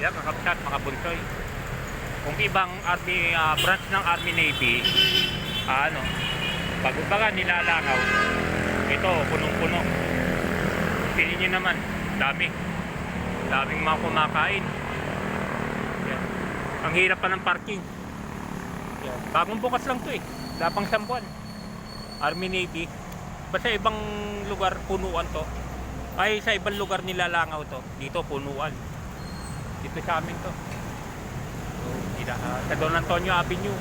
Yan, mga kapsat, mga bunsoy. Kung ibang Army, branch ng Army Navy, pag baga nilalangaw, ito, punong-puno. Pili nyo naman, daming mga kumakain. Yan. Ang hirap pa ng parking. Yan. Bagong bukas lang to eh, lapang sambuan. Army Navy. Basta ibang lugar punuan to. Ay, sa ibang lugar nilalangaw to. Dito punuan. Dito sa amin to. So, sa Don Antonio Avenue.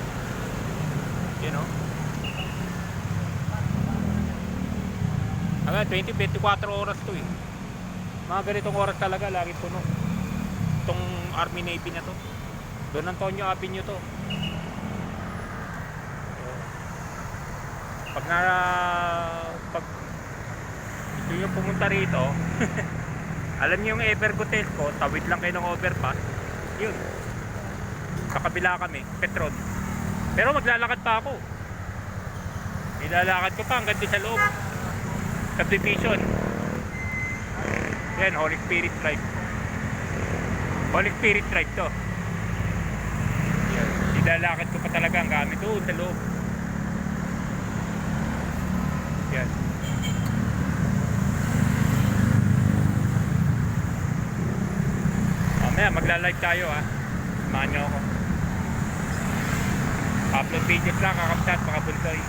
You know. Hanggang 20-24 oras to eh. Mga ganitong oras talaga, lagi puno. Itong Army Navy na to. Don Antonio Avenue to. So, pag gusto nyo pumunta rito, alam nyo yung Evergotesco, tawid lang kayo ng overpass. Yun. Sa kabila kami, Petron. Pero maglalakad pa ako. Nilalakad ko pa hanggang sa loob. Subdivision. Yan, Holy Spirit Drive. Holy Spirit Drive to. Yan. Nilalakad ko pa talaga ang gamit doon sa loob. Yan. Mamaya magla-live tayo ha. Samahan nyo ako. Upload videos lang kakapsat mga bunsoy.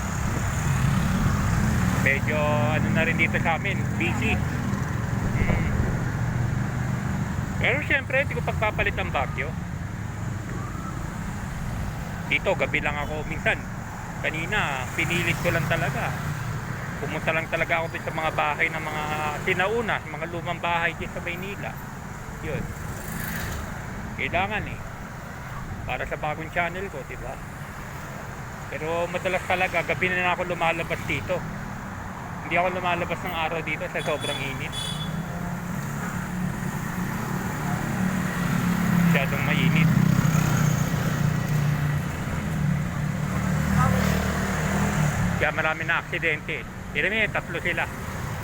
Medyo ano na rin dito sa amin, busy. Pero syempre hindi ko pagpapalit ang bagyo. Dito gabi lang ako minsan. Kanina pinilit ko lang talaga. Pumunta lang talaga ako sa mga bahay ng mga sinauna, mga lumang bahay dito sa Maynila. Yun. Kailangan eh. Para sa bagong channel ko, diba? Pero madalas talaga, gabi na ako lumalabas dito. Hindi ako lumalabas ng araw dito sa sobrang init. Masyadong mainit. Kaya marami na aksidente. Hindi, tatlo sila.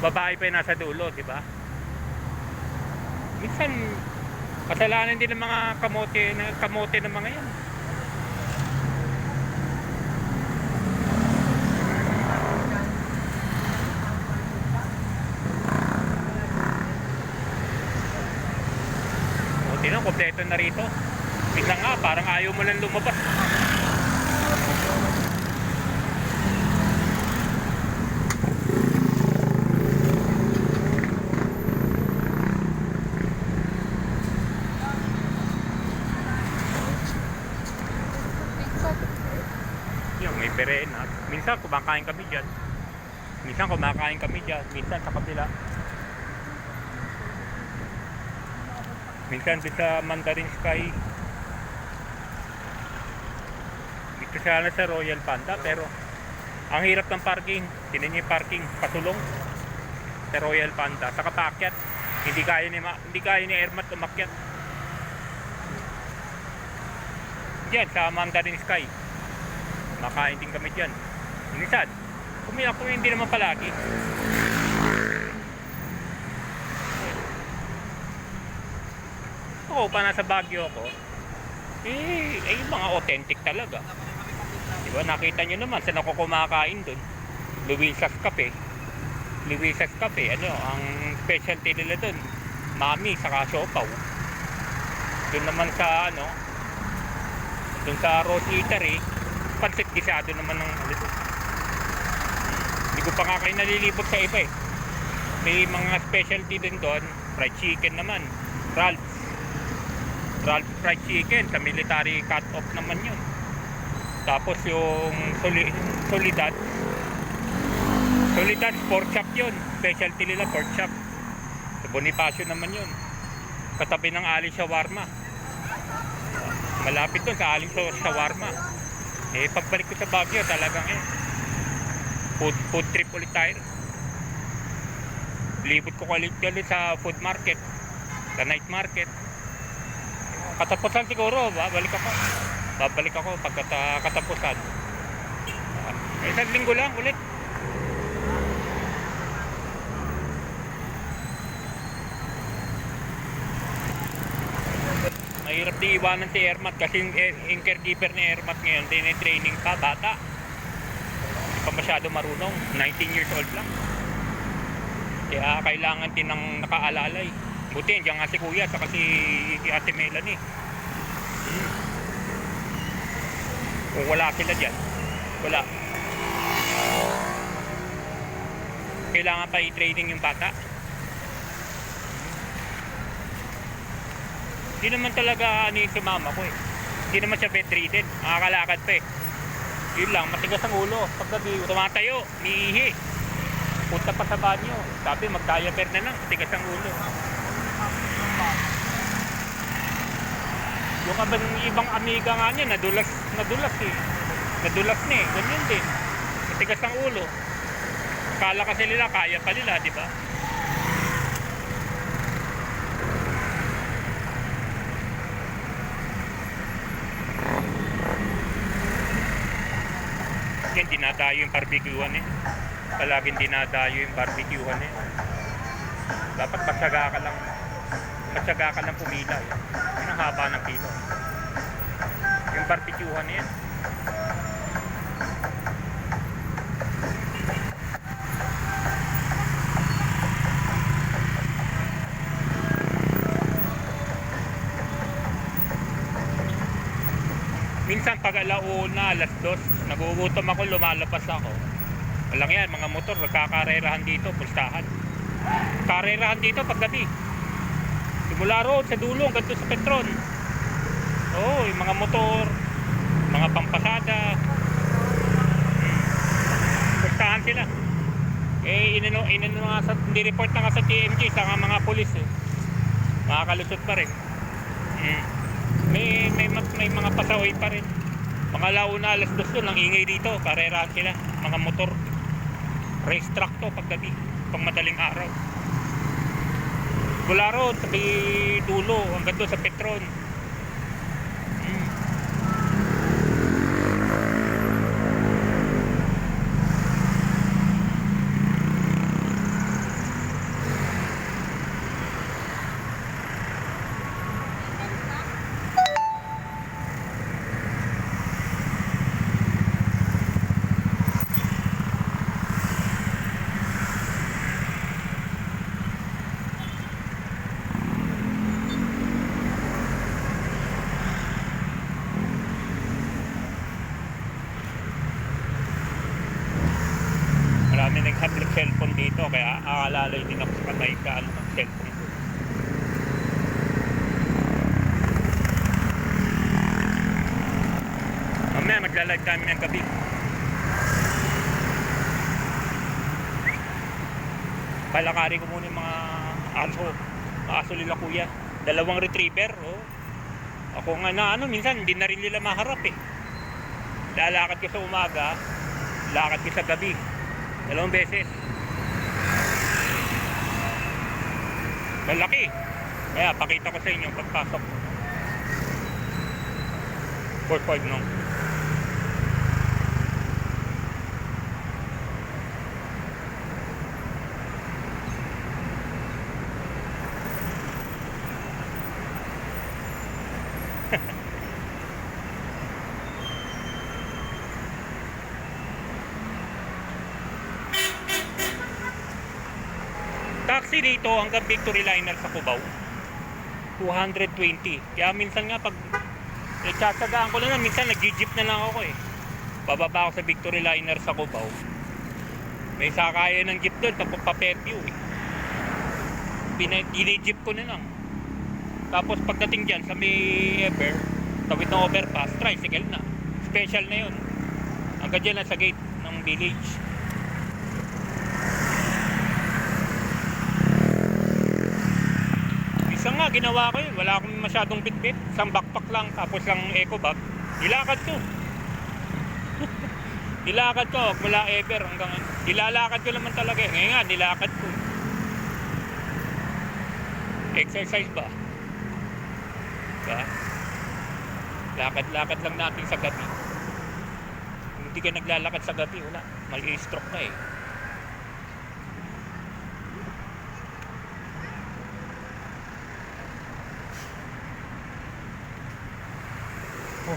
Babae pa yung nasa dulo, di ba? Minsan, kasalanan din ng mga kamote ng mga yan. O, tinong, kompleto na rito. Minsan nga, parang ayaw mo lang lumabas. May perena. Minsan kumakain kami dyan. Minsan sa kabila. Minsan sa Mandarin Sky. Dito sana sa Royal Panda, pero ang hirap ng parking. Tinan niyo yung parking, pasulong sa Royal Panda. Sa kapakyat, hindi kaya ni Ermat umakyat. Diyan sa Mandarin Sky. Makain din kami dyan. Minsan, ako hindi naman palagi. Ako pa nasa Baguio ako. Yung mga authentic talaga. Diba, nakita nyo naman saan ako kumakain dun. Luisas Cafe. Ang specialty nila dun, mami, saka siopaw. Dun naman sa dun sa Rose Eatery, pansit gisado naman ng hindi ko pa nga kayo nalilibot sa iba eh. May mga specialty din doon. Fried chicken naman, Ralph's fried chicken, sa military cut off naman yun. Tapos yung Solidad pork chop yun, specialty nila pork chop. Sa Bonifacio naman yun, katabi ng Ali Shawarma. Malapit doon sa Ali Shawarma. Pagbalik ko sa Baguio talagang food trip ulit tayo. Libot ko ulit sa food market, sa night market. Katapusan siguro, babalik ako pagka katapusan. Isang linggo lang ulit. Mahirap di iwanan si Ermat kasi yung caregiver ni Ermat ngayon, training pa, bata. Hindi pa masyado marunong, 19 years old lang. Kaya kailangan din ng nakaalalay. Buti, diyan nga si Kuya, saka si Ate Melanie. Kung wala sila dyan, wala. Kailangan pa i-training yung bata. Hindi naman talaga ano yung si mama ko eh. Hindi naman siya bedridden. Makakalakad pa eh. Yun lang, matigas ang ulo. Paggabi, tumatayo, niihi. Punta pa sa banyo. Sabi, mag-diaper na lang. Matigas ang ulo. Yung ibang amiga nga niya, nadulas eh. Nadulas na eh. Ganyan din. Matigas ang ulo. Kala kasi nila, kaya pa nila, di ba? Yan, dinadayo yung barbecuehan eh. Palaging dinadayo yung barbecuehan eh. Dapat matyaga ka lang pumila eh. Yun ang haba ng pila. Yung barbecuehan eh. Minsan pag alauna, alas 2, nagugutom ako, lumalabas ako. Walang yan, mga motor, nagkakarerahan dito, pustahan. Karerahan dito paggabi. Simula road sa dulo, hanggang sa Petron. Oo, yung mga motor, mga pampasada. Pustahan sila. Eh, ni-report na nga sa TMG, sa mga polis eh. Makakalusot pa rin. May mga pasaway pa rin. Mga launa, alas 2 doon, ang ingay dito, karerahan sila, mga motor. Race track to paggabi, pang madaling araw. Mula road, sabi dulo, hanggang doon sa Petron. Marami naghablog cellphone dito, kaya aalalay din ako sa patay ka ng cellphone ko. Mamaya magla-live kami ng gabi. Palakari ko muna yung mga aso nila Kuya. 2 retriever, oh. Ako nga na minsan hindi na rin nila maharap eh. Lalakad ko sa umaga, lakad ko sa gabi. 2 beses. Malaki. Kaya pakita ko sa inyo pagpasok. 4-5 no. Taxi dito hanggang Victory Liner sa Cubao 220. Kaya minsan nga pag tsatsagaan ko lang, minsan nag-jeep na lang ako eh. Bababa ako sa Victory Liner sa Cubao. May sakaya ng jeep doon tapos pa Fairview eh. Jeep ko na lang. Tapos pagdating dyan sa may Ever, tawid ng overpass, tricycle na. Special na yun. Hanggang dyan lang sa gate ng village. Isang nga ginawa ko yun, wala akong masyadong bitbit, isang backpack lang, tapos lang eco bag. Nilakad ko. Nilakad ko mula Ever hanggang nilalakad ko naman talaga eh. Ngayon nga nilakad ko. Exercise ba? Diba? Lakad-lakad lang natin sa gabi. Kung hindi ka naglalakad sa gabi, wala, mali-stroke na eh. Oh.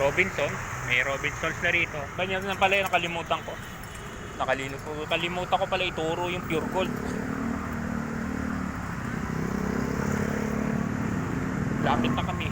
Robinson, may Robinsons na rito. Ganyan na pala yung nakalimutan ko. Nakalimutan ko pala ituro yung pure gold. Lapit na kami.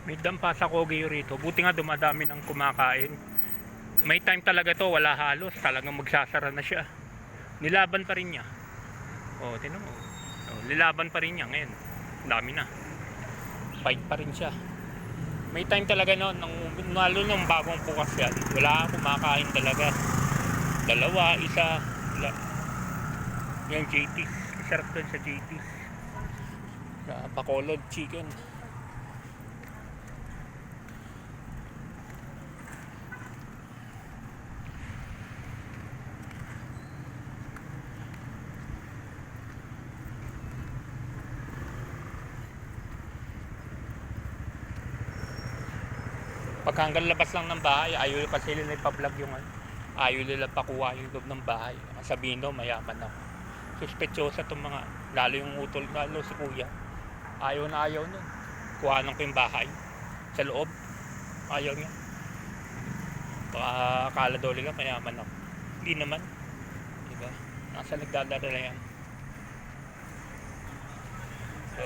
May dampa sa Kogyo rito. Buti nga dumadami ng kumakain. May time talaga to, wala halos. Talagang magsasara na siya. Nilaban pa rin niya. Oh, tinan mo. Oh, nilaban pa rin niya ngayon. Dami na. Fight pa rin siya. May time talaga no, lalo nung bagong bukas yan. Wala kumakain talaga. Dalawa, isa. Wala. Yung JT's. Sarap doon sa JT's. Sa Bacolod chicken. Pag hanggang labas lang ng bahay, ayaw kasi nila ipa-vlog yung ayaw nila pakuha yung loob ng bahay. Sabihin daw mayaman ako. Suspetyosa itong mga, lalo yung utol, lalo si kuya. Ayaw na ayaw nun. Kuhanan ko yung bahay sa loob. Ayaw niya. Baka akala daw nila mayaman ako. Hindi naman. Diba? Nasa nagdadala yan. So,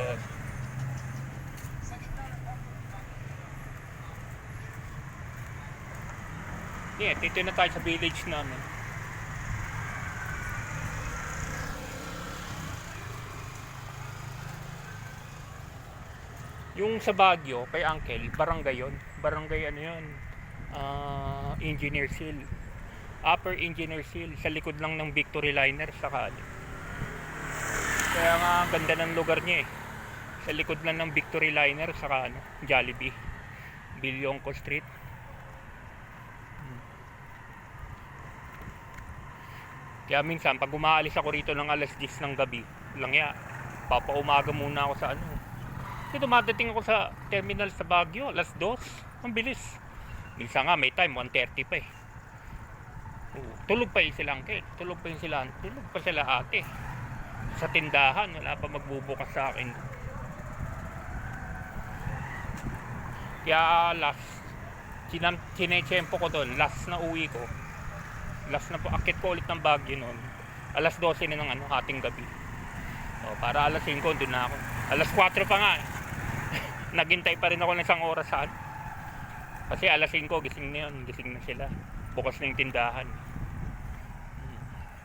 yeah, dito na tayo sa village namin. Yung sa Baguio, kay Uncle, barangay yun. Barangay ano yun? Engineer Seal. Upper Engineer Seal. Sa likod lang ng Victory Liner saka ano. Kaya nga ganda ng lugar niya eh. Sa likod lang ng Victory Liner saka ano, Jollibee. Bilyongko Street. Kaya minsan pag umaalis ako rito ng alas 10 ng gabi, lang ya, papaumaga muna ako sa ano. Kasi dumadating ako sa terminal sa Baguio, alas 2, ang bilis. Minsan nga may time, 1:30 pa eh. Tulog pa yung sila Uncle, tulog pa sila ate. Sa tindahan, wala pa magbubukas sa akin. Kaya last, sinetsyempo ko doon, last na uwi ko. Last na po, akit ko ulit ng Baguio noon. Alas 12 na ng ano, hating gabi. O, para alas 5 doon na ako. Alas 4 pa nga eh. Naghintay pa rin ako ng isang oras saan. Kasi alas 5 gising na yun. Gising na sila. Bukas na yung tindahan.